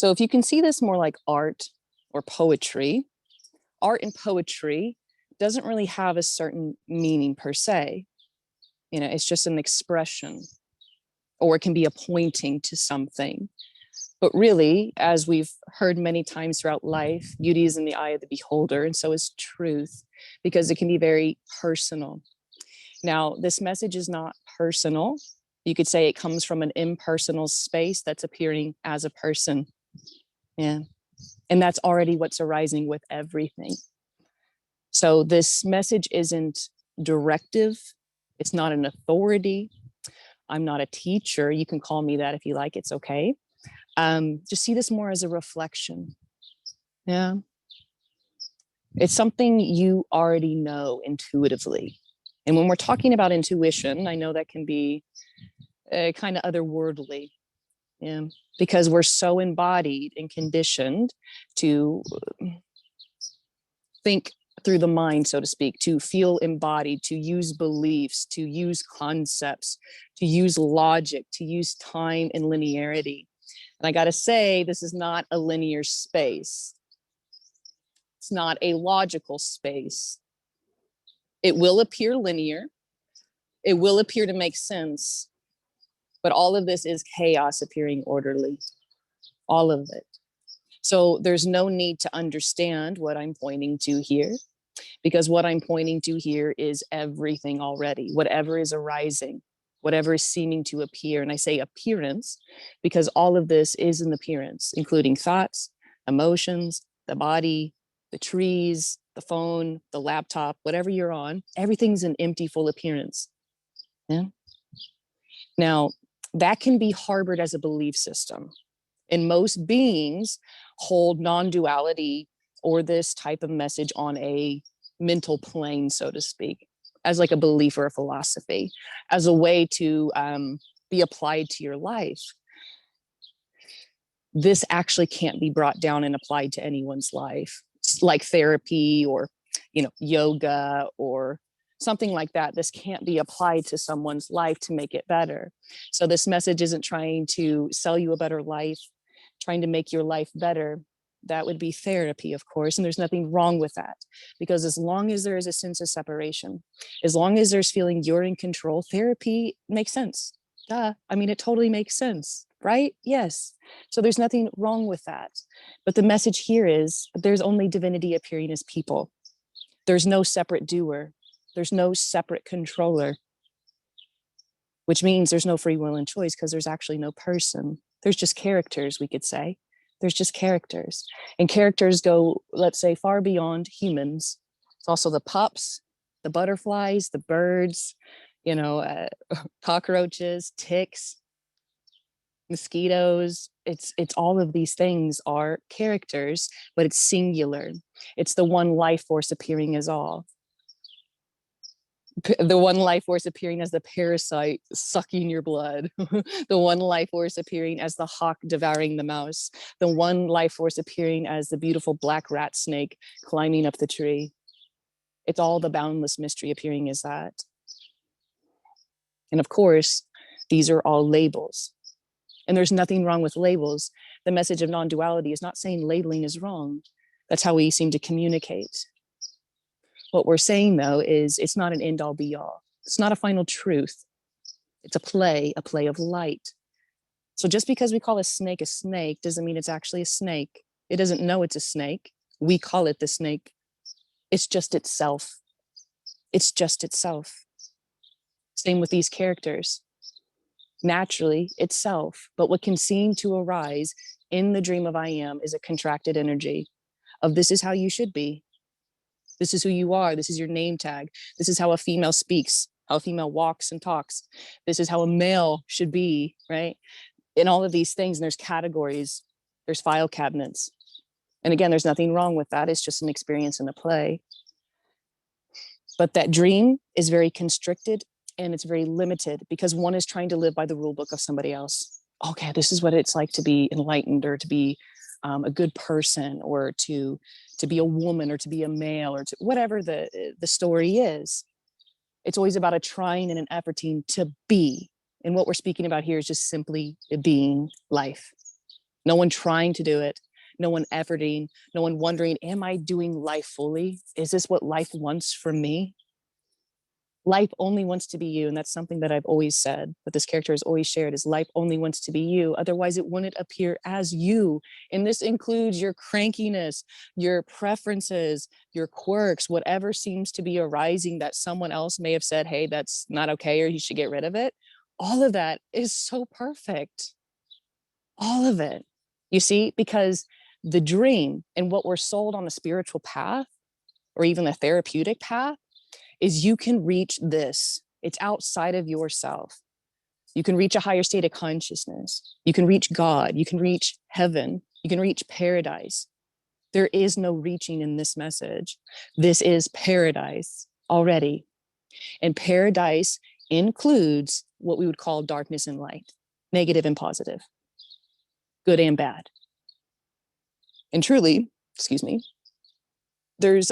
So if you can see this more like art or poetry, art and poetry doesn't really have a certain meaning per se. It's just an expression, or it can be a pointing to something. But really, as we've heard many times throughout life, beauty is in the eye of the beholder, and so is truth, because it can be very personal. Now, this message is not personal. You could say it comes from an impersonal space that's appearing as a person. Yeah. And that's already what's arising with everything. So this message isn't directive. It's not an authority. I'm not a teacher. You can call me that if you like. It's okay. Just see this more as a reflection. Yeah. It's something you already know intuitively. And when we're talking about intuition, I know that can be kind of otherworldly. Yeah, because we're so embodied and conditioned to think through the mind, so to speak, to feel embodied, to use beliefs, to use concepts, to use logic, to use time and linearity. And I got to say, this is not a linear space. It's not a logical space. It will appear linear. It will appear to make sense. But all of this is chaos appearing orderly. All of it. So there's no need to understand what I'm pointing to here, because what I'm pointing to here is everything already, whatever is arising, whatever is seeming to appear. And I say appearance because all of this is an appearance, including thoughts, emotions, the body, the trees, the phone, the laptop, whatever you're on, everything's an empty, full appearance. Yeah. Now, that can be harbored as a belief system. And most beings hold non-duality or this type of message on a mental plane, so to speak, as like a belief or a philosophy, as a way to be applied to your life. This actually can't be brought down and applied to anyone's life, like therapy or, yoga or something like that. This can't be applied to someone's life to make it better. So this message isn't trying to sell you a better life, trying to make your life better. That would be therapy, of course. And there's nothing wrong with that, because as long as there is a sense of separation, as long as there's feeling you're in control, therapy makes sense. Duh. I mean, it totally makes sense, right? Yes. So there's nothing wrong with that. But the message here is there's only divinity appearing as people. There's no separate doer. There's no separate controller, which means there's no free will and choice, because there's actually no person. There's just characters, we could say. There's just characters. And characters go, let's say, far beyond humans. It's also the pups, the butterflies, the birds, cockroaches, ticks, mosquitoes. It's all of these things are characters, but it's singular. It's the one life force appearing as all. The one life force appearing as the parasite sucking your blood, the one life force appearing as the hawk devouring the mouse, the one life force appearing as the beautiful black rat snake climbing up the tree. It's all the boundless mystery appearing as that. And of course, these are all labels. And there's nothing wrong with labels. The message of non-duality is not saying labeling is wrong. That's how we seem to communicate. What we're saying, though, is it's not an end-all be-all. It's not a final truth. It's a play of light. So just because we call a snake doesn't mean it's actually a snake. It doesn't know it's a snake. We call it the snake. It's just itself. It's just itself. Same with these characters. Naturally, itself. But what can seem to arise in the dream of I am is a contracted energy of this is how you should be. This is who you are. This is your name tag. This is how a female speaks, how a female walks and talks. This is how a male should be, right? In all of these things, and there's categories, there's file cabinets. And again, there's nothing wrong with that. It's just an experience in a play. But that dream is very constricted and it's very limited because one is trying to live by the rule book of somebody else. Okay, this is what it's like to be enlightened or to be a good person or to be a woman or to be a male or to whatever the story is. It's always about a trying and an efforting to be. And what we're speaking about here is just simply being life. No one trying to do it, no one efforting, no one wondering, am I doing life fully? Is this what life wants from me? Life only wants to be you. And that's something that I've always said, that this character has always shared, is life only wants to be you. Otherwise, it wouldn't appear as you. And this includes your crankiness, your preferences, your quirks, whatever seems to be arising that someone else may have said, hey, that's not okay, or you should get rid of it. All of that is so perfect. All of it. You see, because the dream and what we're sold on the spiritual path, or even the therapeutic path, is you can reach this. It's outside of yourself. You can reach a higher state of consciousness. You can reach God. You can reach heaven. You can reach paradise. There is no reaching in this message. This is paradise already. And paradise includes what we would call darkness and light, negative and positive, good and bad. And truly, excuse me, there's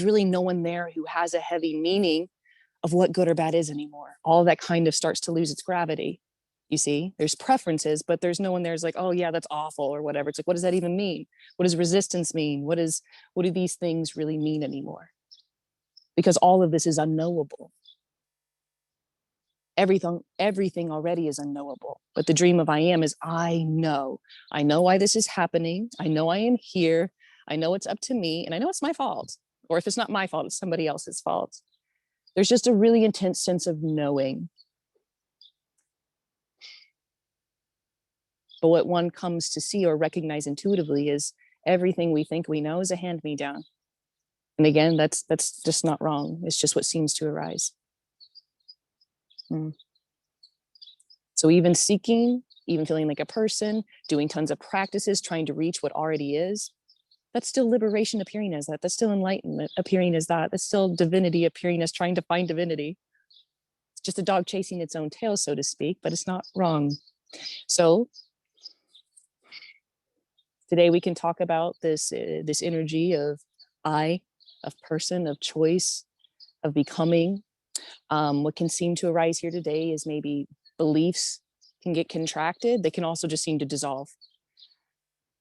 really no one there who has a heavy meaning of what good or bad is anymore. All that kind of starts to lose its gravity. You see, there's preferences, but there's no one there's like, oh yeah, that's awful or whatever. It's like, what does that even mean? What does resistance mean? What do these things really mean anymore? Because all of this is unknowable. Everything already is unknowable. But the dream of I am is I know why this is happening. I know I am here. I know it's up to me, and I know it's my fault. Or if it's not my fault, it's somebody else's fault. There's just a really intense sense of knowing. But what one comes to see or recognize intuitively is everything we think we know is a hand-me-down. And again, that's just not wrong. It's just what seems to arise. So even seeking, even feeling like a person, doing tons of practices, trying to reach what already is, that's still liberation appearing as that. That's still enlightenment appearing as that. That's still divinity appearing as trying to find divinity. It's just a dog chasing its own tail, so to speak, but it's not wrong. So today we can talk about this energy of I, of person, of choice, of becoming. What can seem to arise here today is maybe beliefs can get contracted. They can also just seem to dissolve.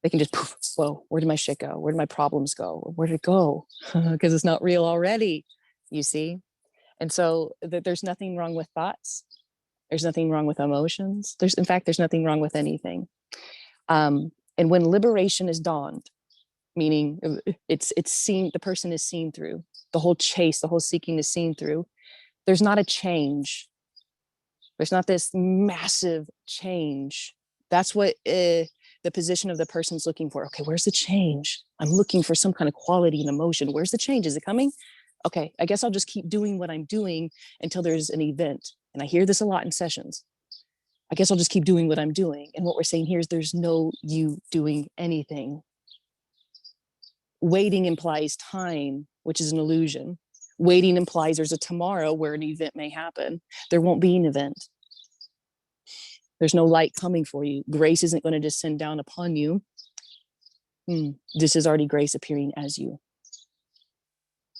They can just poof, whoa, where did my shit go? Where did my problems go? Where did it go? Because it's not real already, you see? And so there's nothing wrong with thoughts. There's nothing wrong with emotions. In fact, there's nothing wrong with anything. And when liberation is dawned, meaning it's seen, the person is seen through, the whole chase, the whole seeking is seen through, there's not a change. There's not this massive change. That's what the position of the person's looking for. Okay, where's the change? I'm looking for some kind of quality and emotion. Where's the change? Is it coming? Okay, I guess I'll just keep doing what I'm doing until there's an event. And I hear this a lot in sessions. I guess I'll just keep doing what I'm doing. And what we're saying here is there's no you doing anything. Waiting implies time, which is an illusion. Waiting implies there's a tomorrow where an event may happen. There won't be an event. There's no light coming for you. Grace isn't going to descend down upon you. This is already grace appearing as you.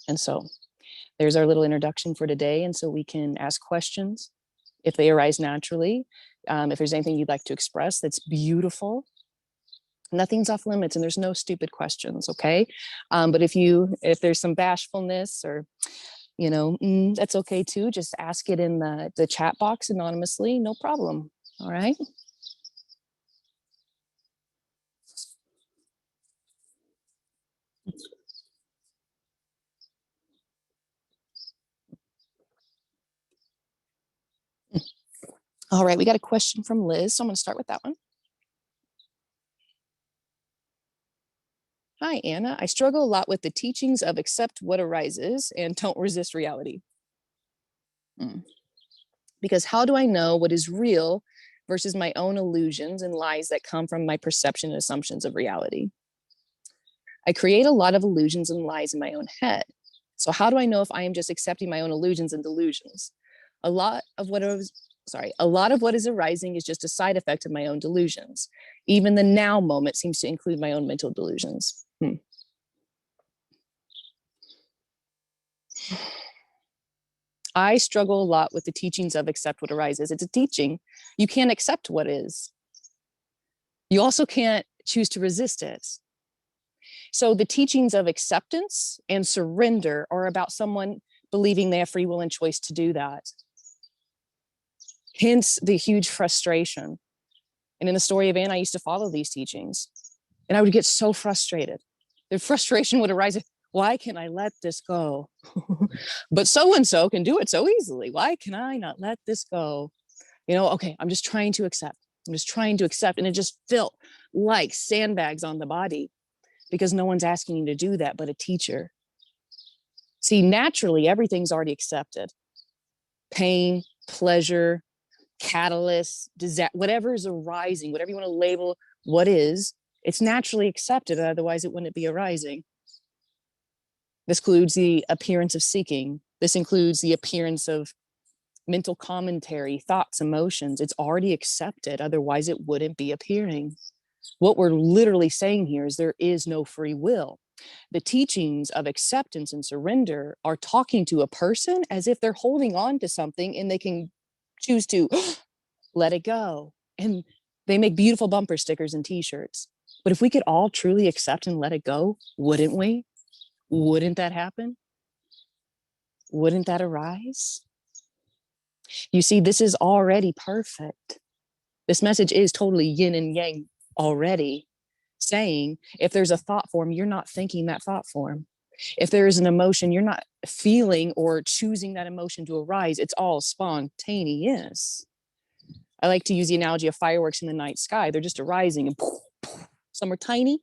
And so there's our little introduction for today. And so we can ask questions if they arise naturally. If there's anything you'd like to express, that's beautiful. Nothing's off limits and there's no stupid questions, okay? But if there's some bashfulness or, that's okay too. Just ask it in the chat box anonymously, no problem, all right? All right, we got a question from Liz, so I'm gonna start with that one. Hi, Anna. I struggle a lot with the teachings of accept what arises and don't resist reality. Because how do I know what is real versus my own illusions and lies that come from my perception and assumptions of reality? I create a lot of illusions and lies in my own head. So how do I know if I am just accepting my own illusions and delusions? A lot of what is arising is just a side effect of my own delusions. Even the now moment seems to include my own mental delusions. I struggle a lot with the teachings of accept what arises. It's a teaching. You can't accept what is. You also can't choose to resist it. So the teachings of acceptance and surrender are about someone believing they have free will and choice to do that. Hence the huge frustration. And in the story of Anne, I used to follow these teachings and I would get so frustrated. The frustration would arise. Why can I let this go? But so-and-so can do it so easily. Why can I not let this go? Okay, I'm just trying to accept. I'm just trying to accept. And it just felt like sandbags on the body because no one's asking you to do that but a teacher. See, naturally, everything's already accepted. Pain, pleasure, catalyst, whatever is arising, whatever you want to label what is, it's naturally accepted. Otherwise, it wouldn't be arising. This includes the appearance of seeking. This includes the appearance of mental commentary, thoughts, emotions. It's already accepted. Otherwise, it wouldn't be appearing. What we're literally saying here is there is no free will. The teachings of acceptance and surrender are talking to a person as if they're holding on to something and they can choose to let it go. And they make beautiful bumper stickers and t-shirts. But if we could all truly accept and let it go, wouldn't we? Wouldn't that happen? Wouldn't that arise? You see, this is already perfect. This message is totally yin and yang already, saying if there's a thought form, you're not thinking that thought form. If there is an emotion, you're not feeling or choosing that emotion to arise. It's all spontaneous. I like to use the analogy of fireworks in the night sky. They're just arising and poof, poof. Some are tiny.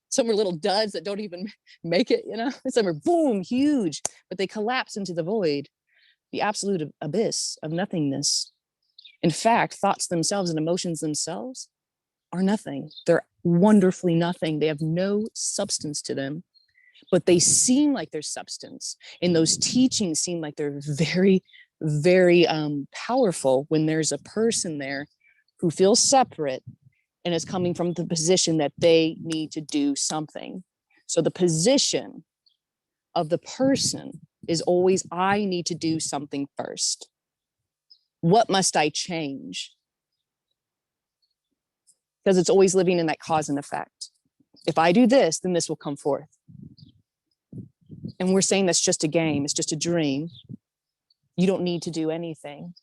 Some are little duds that don't even make it, Some are boom, huge, but they collapse into the void, the absolute abyss of nothingness. In fact, thoughts themselves and emotions themselves are nothing. They're wonderfully nothing. They have no substance to them, but they seem like there's substance. And those teachings seem like they're very, very powerful when there's a person there who feels separate and is coming from the position that they need to do something. So the position of the person is always, I need to do something first. What must I change? Because it's always living in that cause and effect. If I do this, then this will come forth. And we're saying that's just a game. It's just a dream. You don't need to do anything.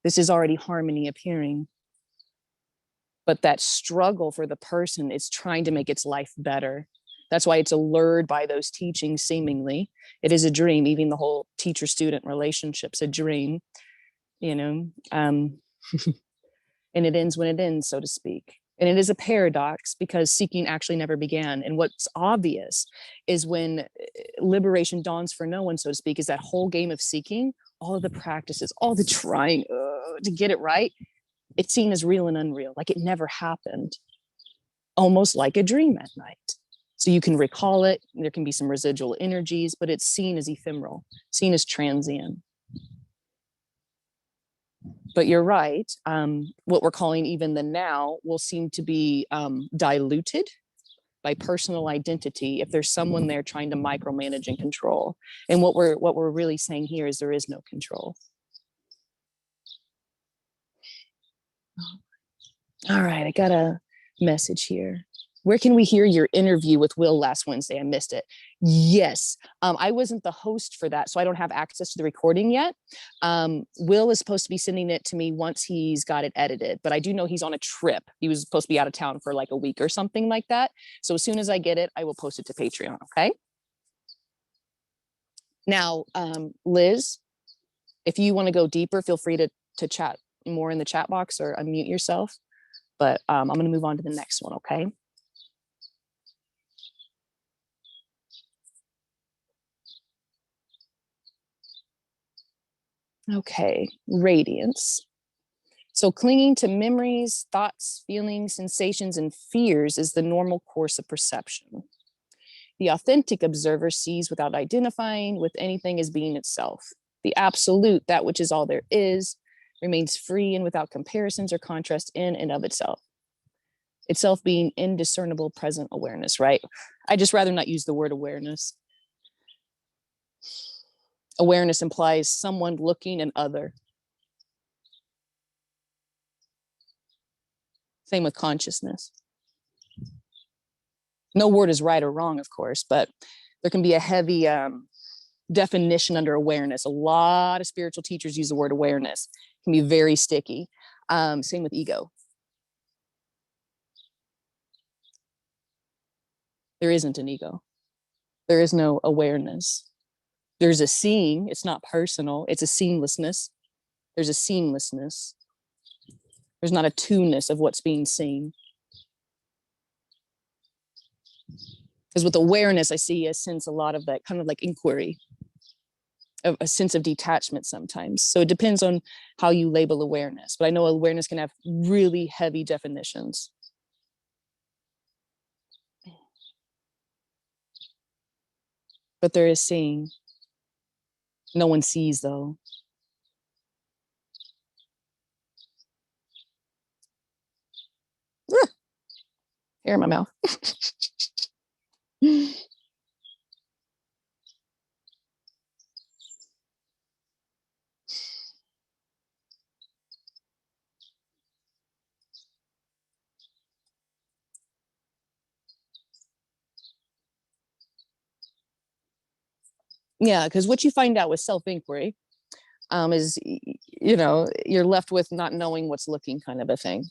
This is already harmony appearing. But that struggle for the person is trying to make its life better. That's why it's allured by those teachings, seemingly. It is a dream. Even the whole teacher-student relationship's a dream, and it ends when it ends, so to speak. And it is a paradox because seeking actually never began. And what's obvious is when liberation dawns for no one, so to speak, is that whole game of seeking, all of the practices, all the trying to get it right, it's seen as real and unreal, like it never happened, almost like a dream at night. So you can recall it, there can be some residual energies, but it's seen as ephemeral, seen as transient. But you're right, what we're calling even the now will seem to be diluted by personal identity if there's someone there trying to micromanage and control. And what we're really saying here is there is no control. All right, I got a message here. Where can we hear your interview with Will last Wednesday? I missed it. Yes, I wasn't the host for that, so I don't have access to the recording yet. Will is supposed to be sending it to me once he's got it edited, but I do know he's on a trip. He was supposed to be out of town for like a week or something like that. So as soon as I get it, I will post it to Patreon, okay? Now, Liz, if you want to go deeper, feel free to chat more in the chat box or unmute yourself. But I'm going to move on to the next one, okay? Okay, radiance. So clinging to memories, thoughts, feelings, sensations, and fears is the normal course of perception. The authentic observer sees without identifying with anything as being itself. The absolute, that which is all there is, remains free and without comparisons or contrast in and of itself. Itself being indiscernible present awareness, right? I just rather not use the word awareness. Awareness implies someone looking and other. Same with consciousness. No word is right or wrong, of course, but there can be a heavy definition under awareness. A lot of spiritual teachers use the word awareness. It can be very sticky. Same with ego. There isn't an ego. There is no awareness. There's a seeing. It's not personal. It's a seamlessness. There's a seamlessness. There's not a two-ness of what's being seen. Because with awareness, I see a sense, a lot of that kind of like inquiry, a sense of detachment sometimes. So it depends on how you label awareness. But I know awareness can have really heavy definitions. But there is seeing. No one sees, though. Hair in my mouth. Yeah, because what you find out with self-inquiry is, you're left with not knowing what's looking, kind of a thing.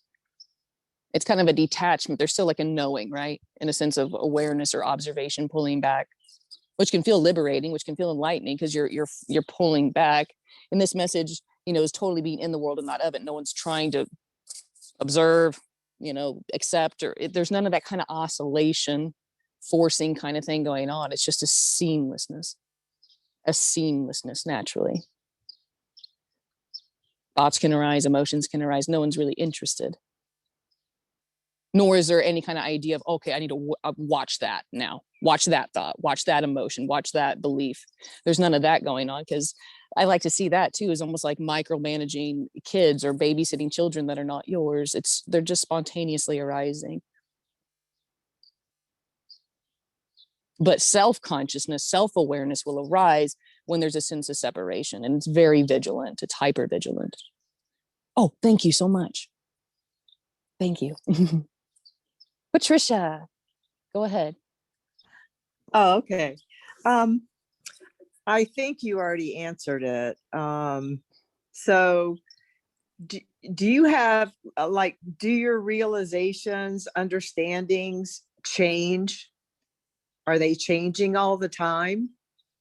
It's kind of a detachment. There's still like a knowing, right? In a sense of awareness or observation, pulling back, which can feel liberating, which can feel enlightening, because you're pulling back. And this message, is totally being in the world and not of it. No one's trying to observe, accept, or there's none of that kind of oscillation, forcing kind of thing going on. It's just a seamlessness naturally. Thoughts can arise, emotions can arise. No one's really interested. Nor is there any kind of idea of, okay, I need to watch that now. Watch that thought, watch that emotion, watch that belief. There's none of that going on, because I like to see that too as almost like micromanaging kids or babysitting children that are not yours. They're just spontaneously arising. But self-consciousness, self-awareness will arise when there's a sense of separation, and it's very vigilant. It's hyper vigilant. Oh, thank you so much. Thank you. Patricia, go ahead. Oh, okay. I think you already answered it. So do you have do your realizations, understandings change? Are they changing all the time?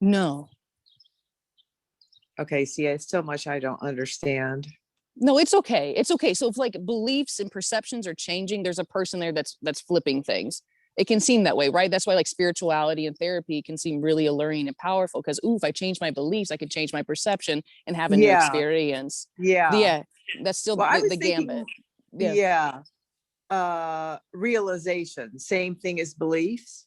No. Okay, see, it's so much I don't understand. No, it's okay. It's okay. So if like beliefs and perceptions are changing, there's a person there that's flipping things. It can seem that way, right? That's why like spirituality and therapy can seem really alluring and powerful, because if I change my beliefs, I could change my perception and have a new experience. Yeah, that's still the gambit. Realization, same thing as beliefs.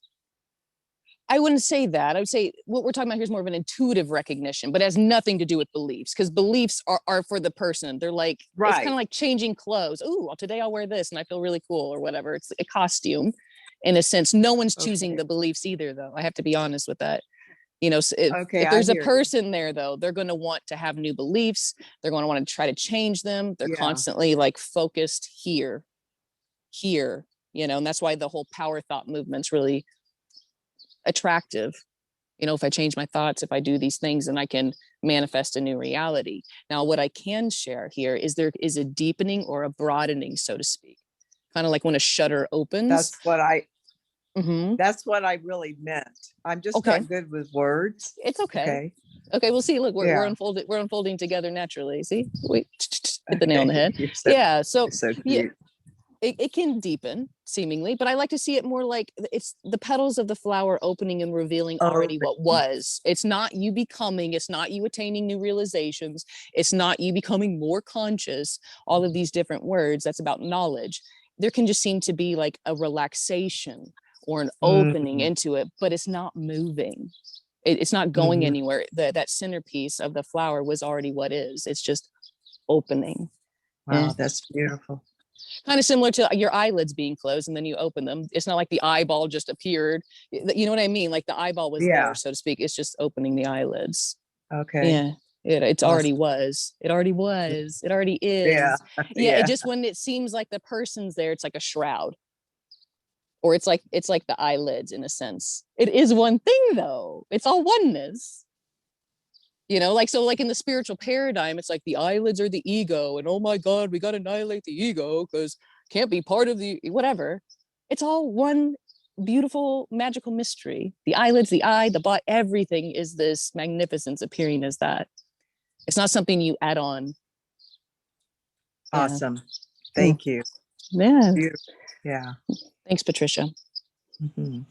I wouldn't say that. I would say what we're talking about here is more of an intuitive recognition, but it has nothing to do with beliefs, because beliefs are for the person. They're like, right. It's kind of like changing clothes. Well, today I'll wear this and I feel really cool or whatever. It's a costume in a sense. No one's choosing the beliefs either, though. I have to be honest with that. So if there's a person there, though, they're going to want to have new beliefs. They're going to want to try to change them. They're constantly like focused here, and that's why the whole power thought movement's really attractive. If I change my thoughts, if I do these things, then I can manifest a new reality. Now, what I can share here is there is a deepening or a broadening, so to speak, kind of like when a shutter opens. That's what I really meant. I'm just not good with words. It's okay. Okay, we'll see. Look, we're unfolding together naturally. See, we hit the nail on the head. So cute. It can deepen seemingly, but I like to see it more like it's the petals of the flower opening and revealing already what was. It's not you becoming, it's not you attaining new realizations. It's not you becoming more conscious, all of these different words. That's about knowledge. There can just seem to be like a relaxation or an opening into it, but it's not moving. It's not going anywhere. That centerpiece of the flower was already what is. It's just opening. Wow, that's beautiful. Kind of similar to your eyelids being closed and then you open them. It's not like the eyeball just appeared. You know what I mean? Like the eyeball was there, so to speak. It's just opening the eyelids. Okay. It's already Awesome. was. It already was. It already Yeah. is. Yeah. It Yeah. just, when it seems like the person's there, it's like a shroud, or it's like the eyelids in a sense. It is one thing though. It's all oneness. Like, so like in the spiritual paradigm, it's like the eyelids are the ego, and oh my God, we got to annihilate the ego because can't be part of the whatever. It's all one beautiful magical mystery. The eyelids, the eye, the body, everything is this magnificence appearing as that. It's not something you add on. Yeah. Awesome. Mm. Thank you. Yeah. Beautiful. Yeah. Thanks, Patricia. Mhm.